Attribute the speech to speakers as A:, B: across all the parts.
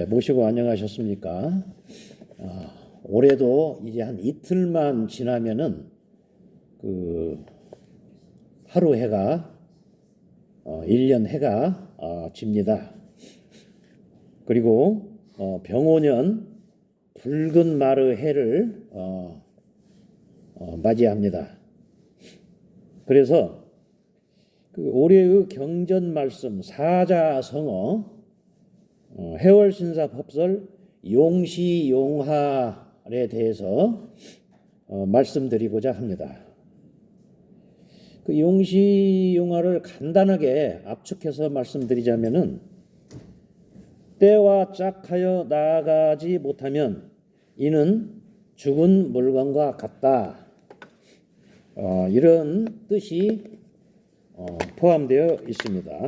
A: 모시고 안녕하셨습니까? 올해도 이제 한 이틀만 지나면은 그 하루 해가 1년 해가 집니다. 그리고 병오년 붉은 마르 해를 맞이합니다. 그래서 그 올해의 경전 말씀 사자성어 해월신사 법설 용시용할에 대해서 말씀드리고자 합니다. 그 용시용할을 간단하게 압축해서 말씀드리자면은 때와 짝하여 나아가지 못하면 이는 죽은 물건과 같다. 이런 뜻이 포함되어 있습니다.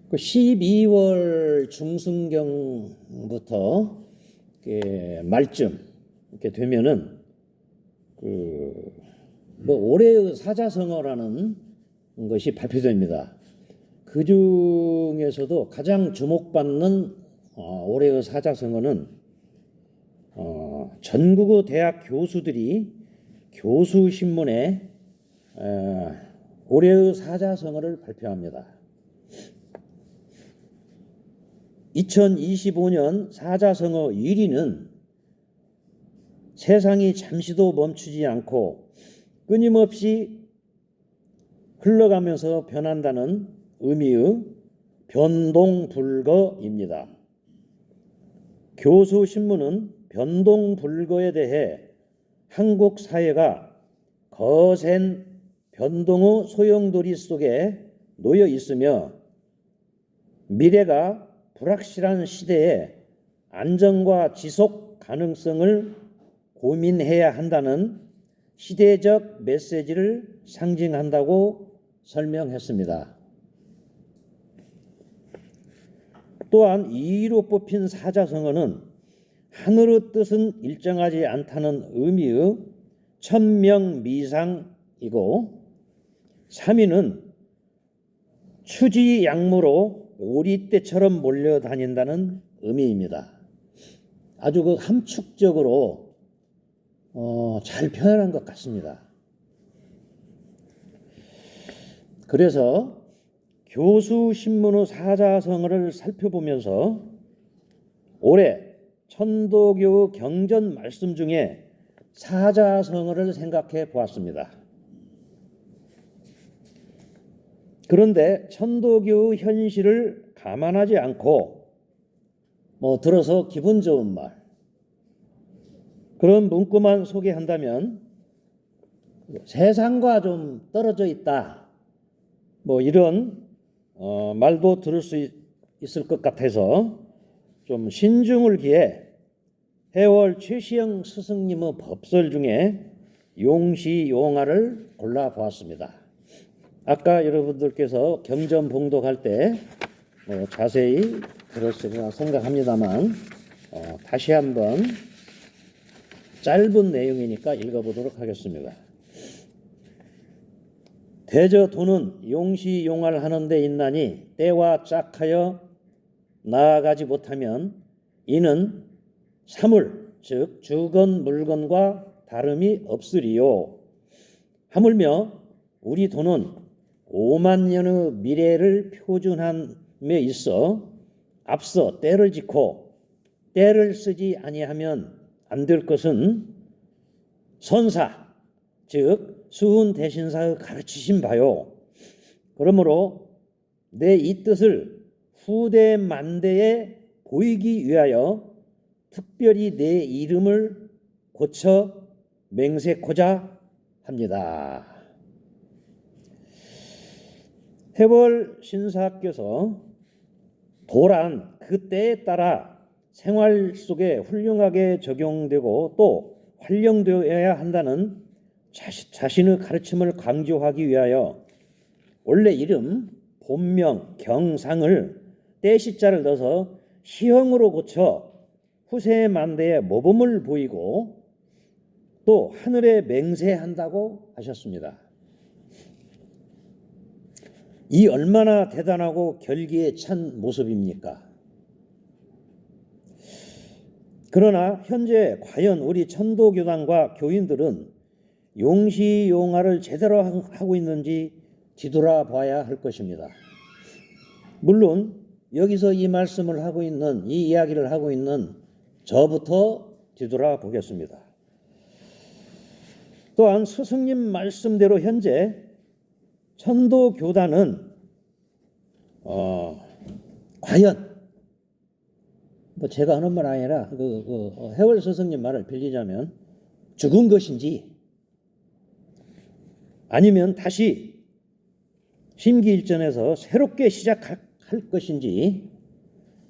A: 그 12월 중순경부터 말쯤 이렇게 되면은 올해의 사자성어라는 것이 발표됩니다. 그 중에서도 가장 주목받는 올해의 사자성어는 전국의 대학 교수들이 교수신문에 올해의 사자성어를 발표합니다. 2025년 사자성어 1위는 세상이 잠시도 멈추지 않고 끊임없이 흘러가면서 변한다는 의미의 변동불거입니다. 교수신문은 변동불거에 대해 한국 사회가 거센 변동의 소용돌이 속에 놓여 있으며 미래가 불확실한 시대에 안정과 지속 가능성을 고민해야 한다는 시대적 메시지를 상징한다고 설명했습니다. 또한 2위로 뽑힌 사자성어는 하늘의 뜻은 일정하지 않다는 의미의 천명미상이고 3위는 추지약무로 오리떼처럼 몰려다닌다는 의미입니다. 아주 그 함축적으로 잘 표현한 것 같습니다. 그래서 교수신문의 사자성어를 살펴보면서 올해 천도교 경전 말씀 중에 사자성어를 생각해 보았습니다. 그런데 천도교의 현실을 감안하지 않고 들어서 기분 좋은 말 그런 문구만 소개한다면 세상과 좀 떨어져 있다 이런 말도 들을 수 있을 것 같아서 좀 신중을 기해 해월 최시영 스승님의 법설 중에 용시용할을 골라보았습니다. 아까 여러분들께서 경전 봉독할 때 자세히 들었으리라 생각합니다만 다시 한번 짧은 내용이니까 읽어보도록 하겠습니다. 대저 도는 용시용할 하는 데 있나니 때와 짝하여 나아가지 못하면 이는 사물 즉 죽은 물건과 다름이 없으리요. 하물며 우리 도는 5만 년의 미래를 표준함에 있어 앞서 때를 짓고 때를 쓰지 아니하면 안 될 것은 선사 즉 수훈 대신사의 가르치신 바요. 그러므로 내 이 뜻을 후대 만대에 보이기 위하여 특별히 내 이름을 고쳐 맹세코자 합니다. 해월 신사께서 도란 그 때에 따라 생활 속에 훌륭하게 적용되고 또 활용되어야 한다는 자신의 가르침을 강조하기 위하여 원래 이름, 본명, 경상을 떼시자를 넣어서 시형으로 고쳐 후세 만대에 모범을 보이고 또 하늘에 맹세한다고 하셨습니다. 이 얼마나 대단하고 결기에 찬 모습입니까? 그러나 현재 과연 우리 천도교단과 교인들은 용시용화를 제대로 하고 있는지 뒤돌아봐야 할 것입니다. 물론 여기서 이 말씀을 하고 있는, 이 이야기를 하고 있는 저부터 뒤돌아보겠습니다. 또한 스승님 말씀대로 현재 천도교단은 과연 제가 하는 말 아니라 해월 스승님 말을 빌리자면 죽은 것인지 아니면 다시 심기일전에서 새롭게 시작할 것인지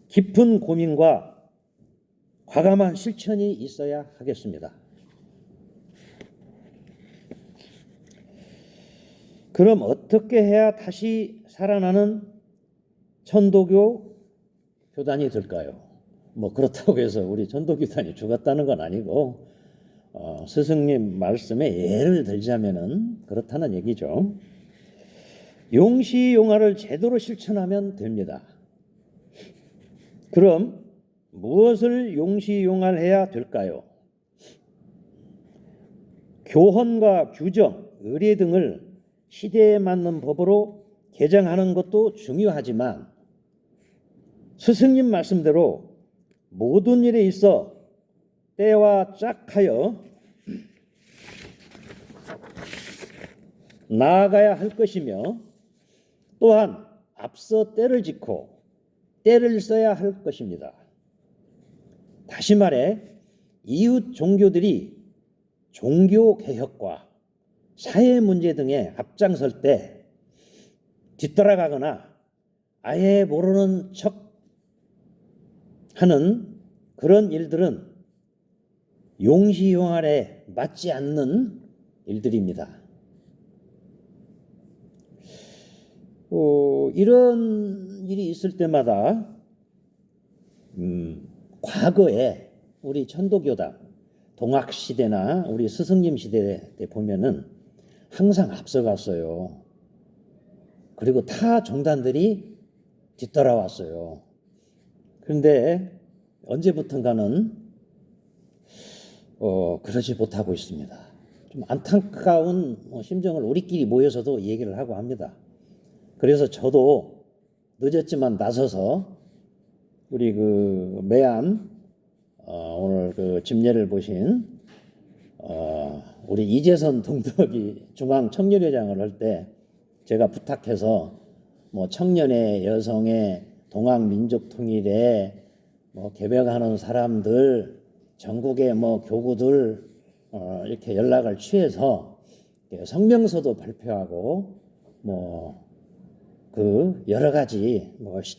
A: 깊은 고민과 과감한 실천이 있어야 하겠습니다. 그럼 어떻게 해야 다시 살아나는 천도교 교단이 될까요? 그렇다고 해서 우리 천도교단이 죽었다는 건 아니고 스승님 말씀에 예를 들자면은 그렇다는 얘기죠. 용시용화를 제대로 실천하면 됩니다. 그럼 무엇을 용시용화를 해야 될까요? 교헌과 규정, 의례 등을 시대에 맞는 법으로 개정하는 것도 중요하지만 스승님 말씀대로 모든 일에 있어 때와 짝하여 나아가야 할 것이며 또한 앞서 때를 짓고 때를 써야 할 것입니다. 다시 말해 이웃 종교들이 종교 개혁과 사회 문제 등에 앞장설 때 뒤따라가거나 아예 모르는 척 하는 그런 일들은 용시용활에 맞지 않는 일들입니다. 이런 일이 있을 때마다 과거에 우리 천도교단 동학시대나 우리 스승님 시대 때 보면은 항상 앞서갔어요. 그리고 타 종단들이 뒤따라왔어요. 그런데 언제부턴가는 그러지 못하고 있습니다. 좀 안타까운 심정을 우리끼리 모여서도 얘기를 하고 합니다. 그래서 저도 늦었지만 나서서 우리 매안 오늘 집례를 보신 우리 이재선 동덕이 중앙 청년회장을 할 때 제가 부탁해서 청년의 여성의 동학 민족 통일에 개벽하는 사람들 전국의 교구들 이렇게 연락을 취해서 성명서도 발표하고 여러 가지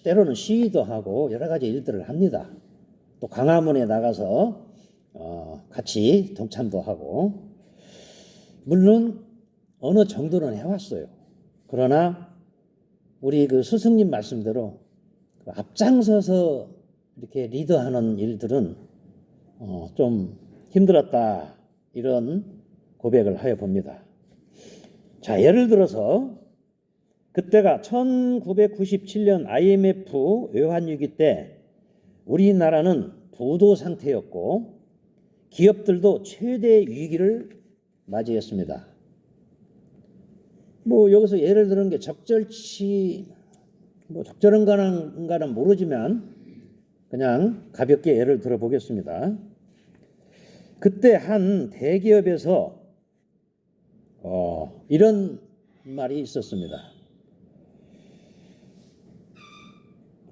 A: 때로는 시위도 하고 여러 가지 일들을 합니다. 또 광화문에 나가서 같이 동참도 하고 물론 어느 정도는 해왔어요. 그러나 우리 스승님 말씀대로 앞장서서 이렇게 리더하는 일들은 좀 힘들었다 이런 고백을 하여 봅니다. 자, 예를 들어서 그때가 1997년 IMF 외환위기 때 우리나라는 부도 상태였고 기업들도 최대 위기를 맞이했습니다. 여기서 예를 들은 게 적절치 적절한가는 모르지만 그냥 가볍게 예를 들어 보겠습니다. 그때 한 대기업에서 이런 말이 있었습니다.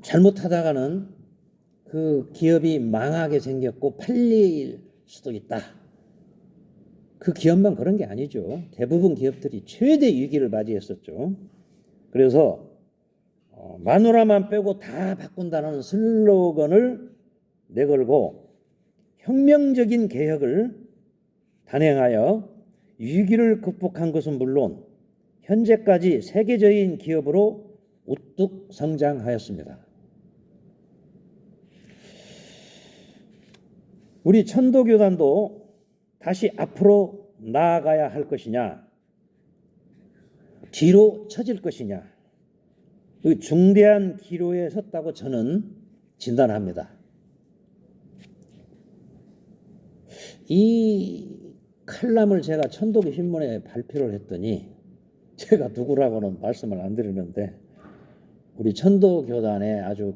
A: 잘못하다가는 그 기업이 망하게 생겼고 팔릴 수도 있다. 그 기업만 그런 게 아니죠. 대부분 기업들이 최대 위기를 맞이했었죠. 그래서 마누라만 빼고 다 바꾼다는 슬로건을 내걸고 혁명적인 개혁을 단행하여 위기를 극복한 것은 물론 현재까지 세계적인 기업으로 우뚝 성장하였습니다. 우리 천도교단도 다시 앞으로 나아가야 할 것이냐, 뒤로 처질 것이냐, 그 중대한 기로에 섰다고 저는 진단합니다. 이 칼럼을 제가 천도교 신문에 발표를 했더니, 제가 누구라고는 말씀을 안 드리는데 우리 천도교단의 아주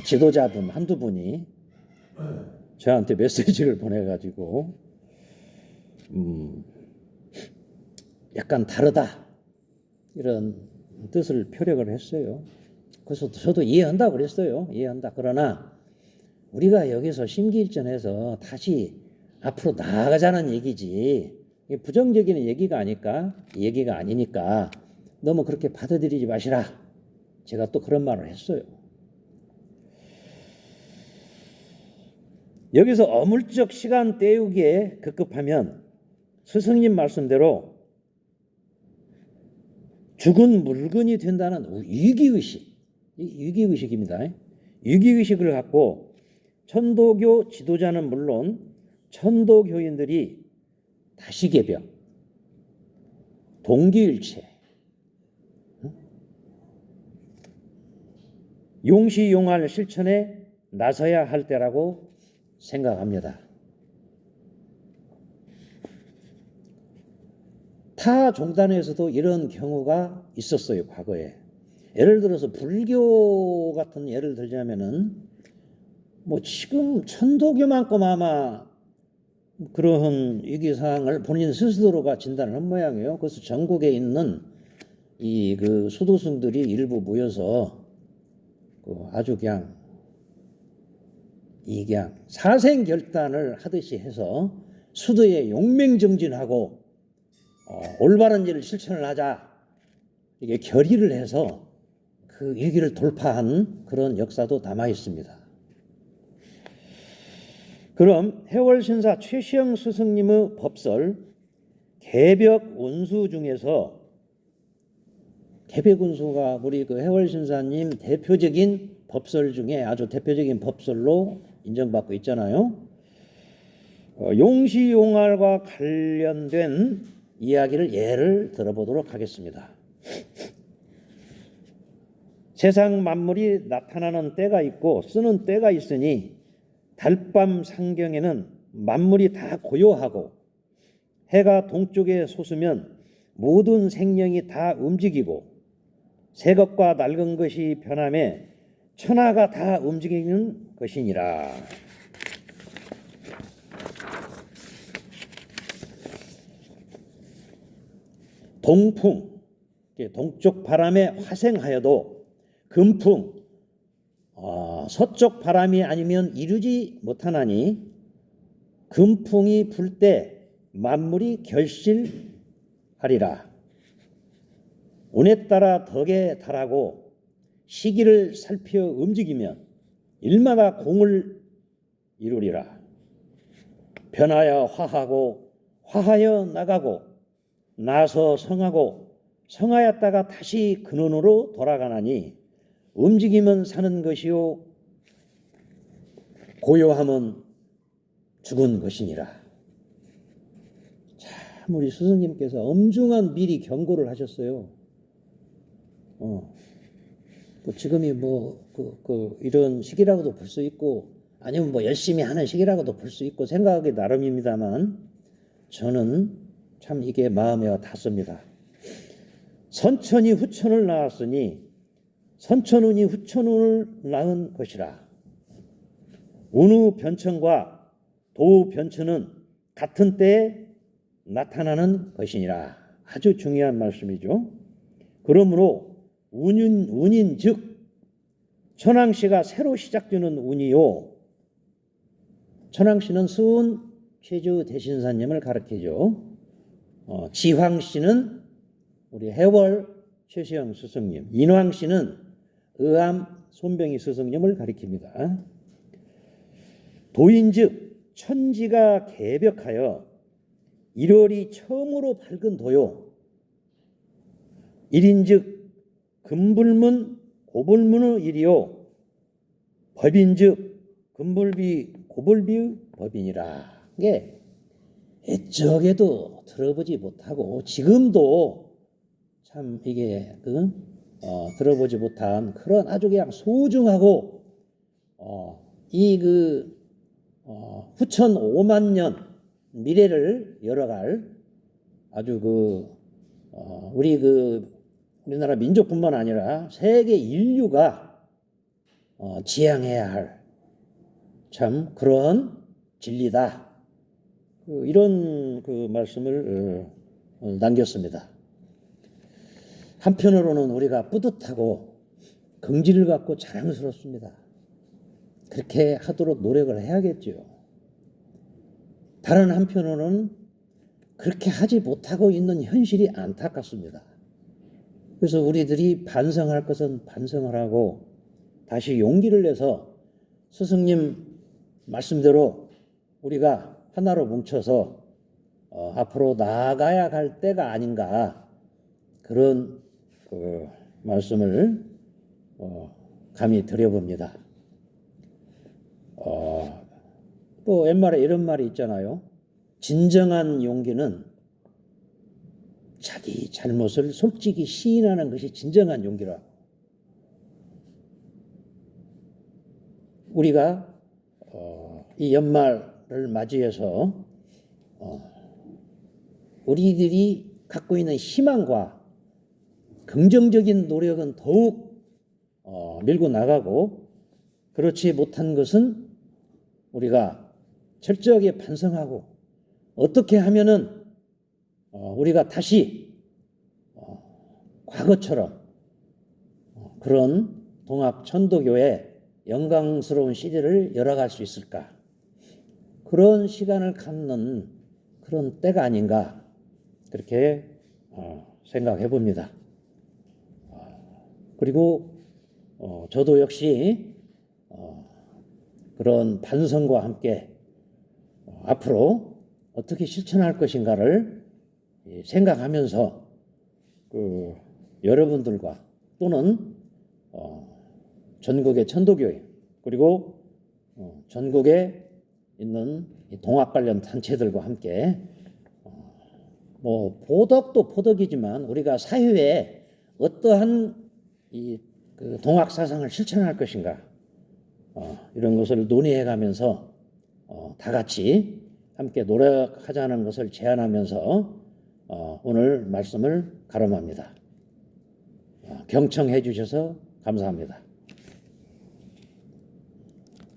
A: 지도자분 한두 분이 저한테 메시지를 보내가지고 약간 다르다 이런 뜻을 표력을 했어요. 그래서 저도 이해한다고 그랬어요. 이해한다. 그러나 우리가 여기서 심기일전해서 다시 앞으로 나아가자는 얘기지, 부정적인 얘기가 아니니까 너무 그렇게 받아들이지 마시라. 제가 또 그런 말을 했어요. 여기서 어물적 시간 때우기에 급급하면 스승님 말씀대로 죽은 물건이 된다는 위기의식입니다. 위기의식을 갖고 천도교 지도자는 물론 천도교인들이 다시개벽, 동기일체, 용시용할 실천에 나서야 할 때라고 생각합니다. 타 종단에서도 이런 경우가 있었어요, 과거에. 예를 들어서 불교 같은 예를 들자면은 지금 천도교만큼 아마 그러한 위기사항을 본인 스스로가 진단을 한 모양이에요. 그래서 전국에 있는 그 수도승들이 일부 모여서 아주 그냥 사생결단을 하듯이 해서 수도에 용맹정진하고 올바른 일을 실천을 하자, 이게 결의를 해서 그 위기를 돌파한 그런 역사도 남아 있습니다. 그럼 해월신사 최시영 스승님의 법설 개벽운수 중에서, 개벽운수가 우리 해월신사님 대표적인 법설 중에 아주 대표적인 법설로 인정받고 있잖아요. 용시용할과 관련된 이야기를 예를 들어보도록 하겠습니다. 세상 만물이 나타나는 때가 있고 쓰는 때가 있으니 달밤 상경에는 만물이 다 고요하고 해가 동쪽에 솟으면 모든 생명이 다 움직이고 새 것과 낡은 것이 변함에 천하가 다 움직이는 것이니라. 동풍, 동쪽 바람에 화생하여도 금풍, 서쪽 바람이 아니면 이루지 못하나니 금풍이 불 때 만물이 결실하리라. 운에 따라 덕에 달하고 시기를 살펴 움직이면 일마다 공을 이루리라. 변하여 화하고 화하여 나가고 나서 성하고 성하였다가 다시 근원으로 돌아가나니 움직이면 사는 것이요 고요함은 죽은 것이니라. 참 우리 스승님께서 엄중한 미리 경고를 하셨어요. 지금이 이런 시기라고도 볼 수 있고 아니면 열심히 하는 시기라고도 볼 수 있고 생각하기 나름입니다만 저는 참 이게 마음에 와 닿습니다. 선천이 후천을 낳았으니 선천운이 후천운을 낳은 것이라. 운후 변천과 도후 변천은 같은 때에 나타나는 것이니라. 아주 중요한 말씀이죠. 그러므로 운인즉 천왕씨가 새로 시작되는 운이요. 천왕씨는 수은 최주 대신사님을 가르치죠. 지황씨는 우리 해월 최시영 스승님, 인왕씨는 의암 손병희 스승님을 가리킵니다. 도인즉 천지가 개벽하여 1월이 처음으로 밝은 도요. 일인즉 금불문 고불문의 일이요. 법인즉 금불비 고불비의 법이니라. 게 옛적에도 들어보지 못하고 지금도 참 이게 들어보지 못한 그런 아주 그냥 소중하고 후천 5만 년 미래를 열어갈 아주 우리나라 민족뿐만 아니라 세계 인류가 지향해야 할 참 그런 진리다. 이런 말씀을 남겼습니다. 한편으로는 우리가 뿌듯하고 긍지를 갖고 자랑스럽습니다. 그렇게 하도록 노력을 해야겠죠. 다른 한편으로는 그렇게 하지 못하고 있는 현실이 안타깝습니다. 그래서 우리들이 반성할 것은 반성을 하고 다시 용기를 내서 스승님 말씀대로 우리가 하나로 뭉쳐서 앞으로 나아가야 할 때가 아닌가 그런 말씀을 감히 드려봅니다. 또 옛말에 이런 말이 있잖아요. 진정한 용기는 자기 잘못을 솔직히 시인하는 것이 진정한 용기라고. 우리가 이 연말을 맞이해서 우리들이 갖고 있는 희망과 긍정적인 노력은 더욱 밀고 나가고 그렇지 못한 것은 우리가 철저하게 반성하고 어떻게 하면은 우리가 다시 과거처럼 그런 동학 천도교의 영광스러운 시대를 열어갈 수 있을까? 그런 시간을 갖는 그런 때가 아닌가 그렇게 생각해 봅니다. 그리고 저도 역시 그런 반성과 함께 앞으로 어떻게 실천할 것인가를 생각하면서 여러분들과 또는 전국의 천도교회 그리고 전국에 있는 동학 관련 단체들과 함께 보덕도 포덕이지만 우리가 사회에 어떠한 동학 사상을 실천할 것인가 이런 것을 논의해 가면서 다 같이 함께 노력하자는 것을 제안하면서 오늘 말씀을 가름합니다. 경청해 주셔서 감사합니다.